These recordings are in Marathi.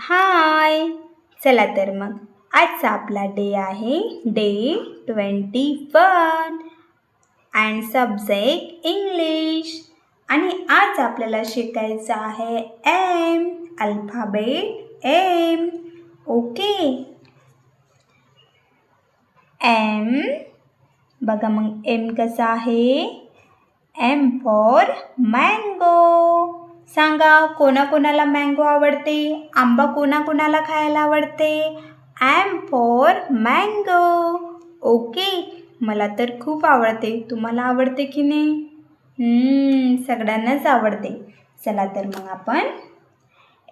हाय. चला तर मग आजचा आपला डे आहे डे 21 अँड सब्जेक्ट इंग्लिश. आणि आज आपल्याला शिकायचं आहे M, alphabet M. Okay. M बघा मग एम कसा आहे. M for mango. सांगा कोणाकोणाला मँगो आवडते, आंबा कोणाकोणाला खायला आवडते. M for mango. ओके. मला तर खूप आवडते. तुम्हाला आवडते की नाही? सगळ्यांनाच आवडते. चला तर मग आपण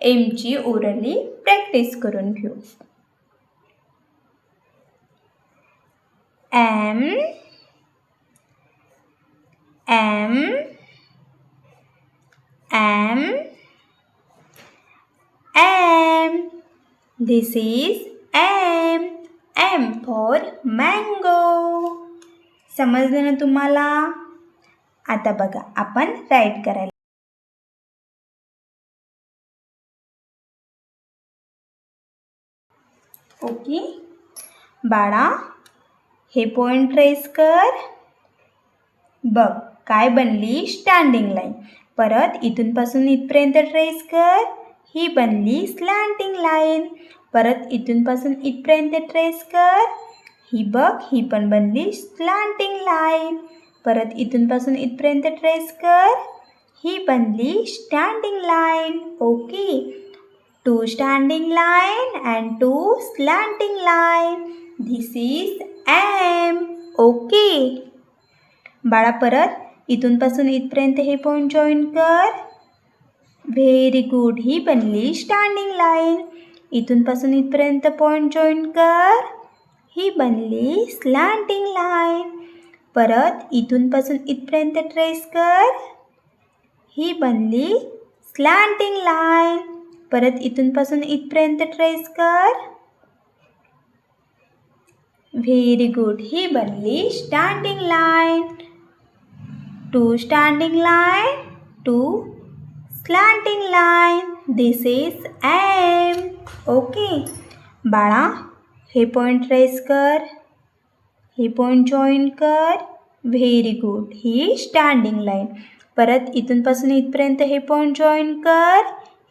एमची ओरली प्रॅक्टिस करून घेऊ. M M M M. This is M. M for mango. समजलं ना तुम्हाला? आता बघा आपण राईट करायला. ओके बाळा, हे पॉइंट ट्रेस कर. बघ काय बनली स्टँडिंग लाईन. परत इथून पासून इथपर्यंत ट्रेस कर. ही बनली स्लँटिंग लाईन. परत इथून पासून इथपर्यंत ट्रेस कर. ही बघ ही पण बनली स्लँटिंग लाईन. परत इथून पासून इथपर्यंत ट्रेस कर. ही बनली standing line. Okay. 2 standing line and 2 slanting line. This is M. Okay बाळा, परत इथून पासून इथपर्यंत हे पॉइंट जॉईन कर. Very good. ही बनली स्टँडिंग लाईन. इथून पासून इथपर्यंत पॉइंट जॉईन कर. ही बनली स्लँटिंग लाईन. परत इथून पासून इथपर्यंत ट्रेस कर. ही बनली स्लँटिंग लाईन. परत इथून पासून इथपर्यंत ट्रेस कर. Very good. ही बनली standing line. 2 standing line, 2 slanting line. This is M. Okay बाळा, हे पॉइंट ट्रेस कर. हे पॉइंट जॉईन कर. Very good. ही स्टँडिंग लाईन. परत इथून पासून इथपर्यंत हे पॉइंट जॉईन कर.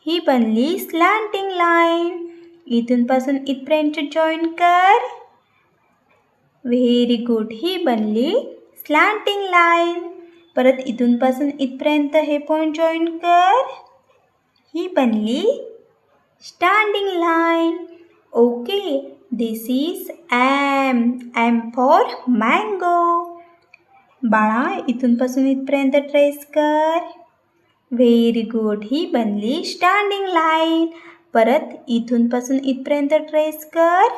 ही बनली स्लँटिंग लाईन. इथून पासून इथपर्यंत जॉईन कर. Very good. ही बनली स्लँटिंग लाईन. परत इथून पासून इथपर्यंत हे पॉइंट जॉईन कर. ही बनली standing line. Okay. This is M. M for mango. बाळा, इथून पासून इथपर्यंत ट्रेस कर. Very good. ही बनली स्टँडिंग लाईन. परत इथून पासून इथपर्यंत ट्रेस कर.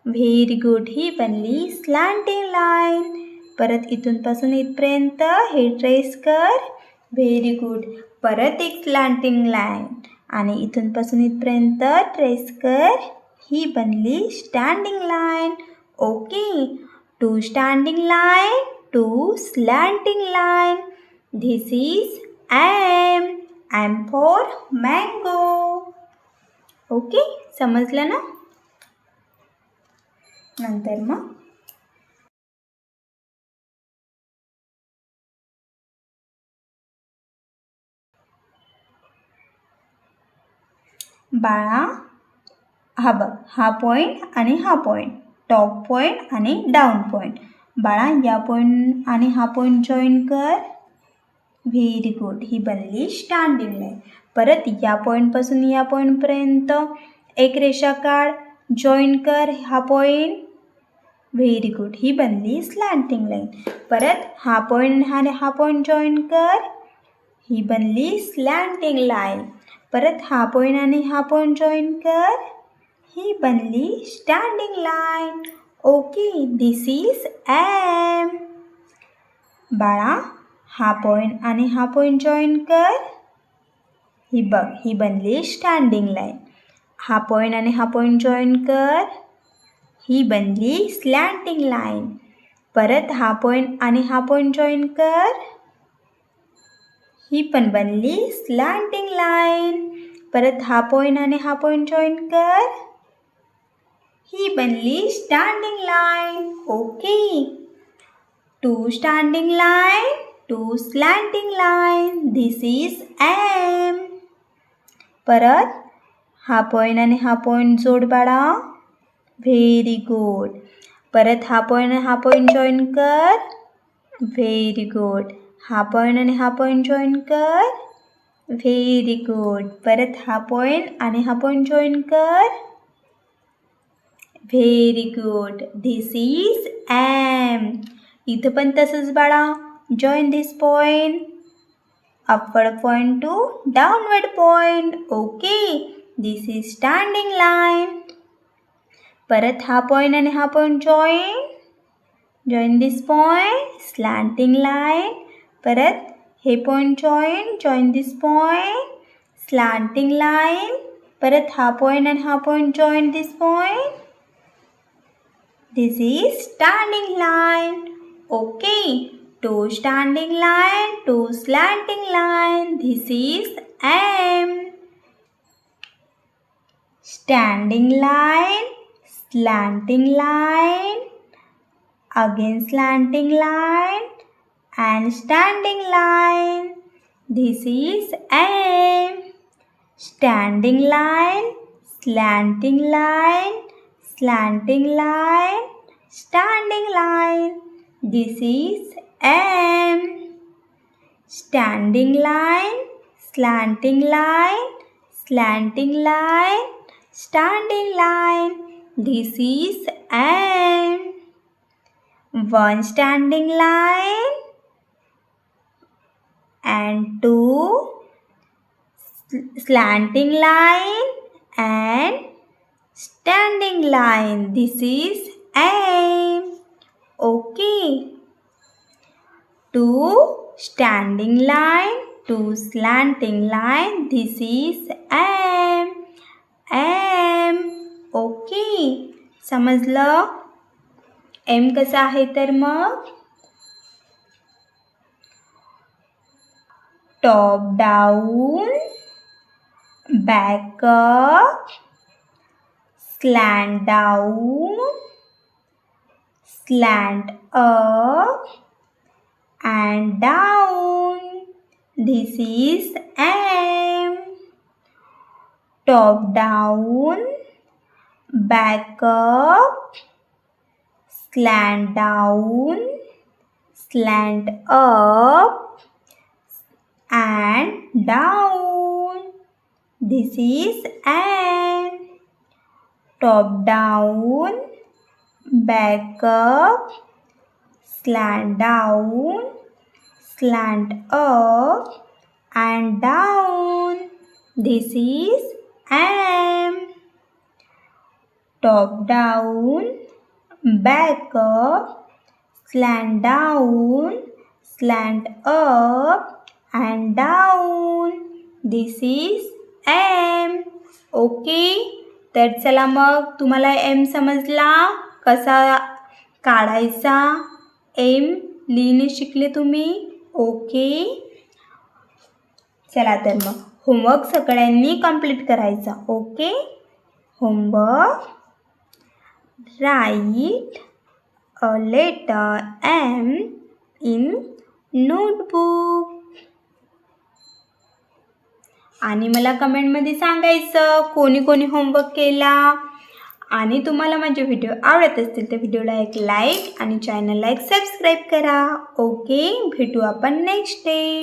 Very good. ही बनली स्लँटिंग लाईन. परत इथून पासून इथपर्यंत हे ट्रेस कर. Very good. परत एक स्लँटिंग लाईन आणि इथून पासून इथपर्यंत ट्रेस कर. ही बनली standing line. Okay. 2 standing line, 2 slanting line. This is M. M for mango. Okay समजलं ना? नंतर मग बाळा, हा बघ हा पॉईंट आणि हा पॉईंट, टॉप पॉईंट आणि डाऊन पॉईंट. बाळा, या पॉईंट आणि हा पॉईंट जॉईन कर. Very good. ही बनली स्टँडिंग लाईन. परत या पॉईंटपासून या पॉईंटपर्यंत एक रेषा काढ. जॉईन कर हा पॉईंट. Very good. ही बनली स्लँटिंग लाईन. परत हा पॉईंट आणि हा पॉईंट जॉईन कर. ही बनली स्लँटिंग लाईन. परत हा पॉईंट आणि हा पॉईंट जॉईन कर. ही बनली standing line. Okay. This is M. बाळा, हा पॉईंट आणि हा पॉईंट जॉईन कर. ही बघ ही बनली स्टँडिंग लाईन. हा पॉईंट आणि हा पॉईंट जॉईन कर. ही बनली स्लँटिंग लाईन. परत हा पॉईंट आणि हा पॉईंट जॉईन कर. ही पण बनली स्लँटिंग लाईन. परत हा पॉईंट आणि हा पॉईंट जॉईन कर. ही बनली standing line. Okay. 2 standing line, 2 slanting line. This is M. परत हा पॉईंट आणि हा पॉईंट जोड बाळा. Very good. परत हा पॉईंट आणि हा पॉईंट जॉईन कर. Very good. हा पॉईंट आणि हा पॉईंट जॉईन कर. Very good. परत हा पॉईंट आणि हा पॉईंट जॉईन कर. Very good. This is M. इथं पण तसंच बाळा. Join this point. Upward point to downward point. Okay. This is standing line. परत हा पॉईंट आणि हा point join. Join this point. Slanting line. परत हे point join this point. Slanting line. परत हा पॉईंट आणि हा point join this point. This is standing line. Okay. 2 standing line, 2 slanting line. This is M. Standing line, slanting line, again slanting line and standing line. This is M. Standing line, slanting line, slanting line, standing line. This is M. Standing line, slanting line, slanting line, standing line. This is M. 1 standing line and 2 slanting line and standing line. This is M. Okay. 2 standing line, 2 slanting line. This is M. M. Okay. समजलं? M कसं आहे तर मग top down, back up, slant down, slant up and down. This is M. Top down, back up, slant down, slant up and down. This is M. Top down, back up, slant down, slant up and down. This is M. Top down, back up, slant down, slant up and down. This is M. Okay. तर चला मग तुम्हाला M समजला कसा काढायचा. M लिहिणे शिकले तुम्ही. ओके. चला तर मग होमवर्क सगळ्यांनी कंप्लीट करायचा. Okay. Homework. Right a letter M in notebook. आणि मला कमेंटमध्ये सांगायचं कोणी कोणी होमवर्क केला. आणि तुम्हाला माझे व्हिडिओ आवडत असतील तर व्हिडिओला एक लाईक आणि चॅनलला एक सबस्क्राईब करा. ओके. भेटू आपण नेक्स्ट डे.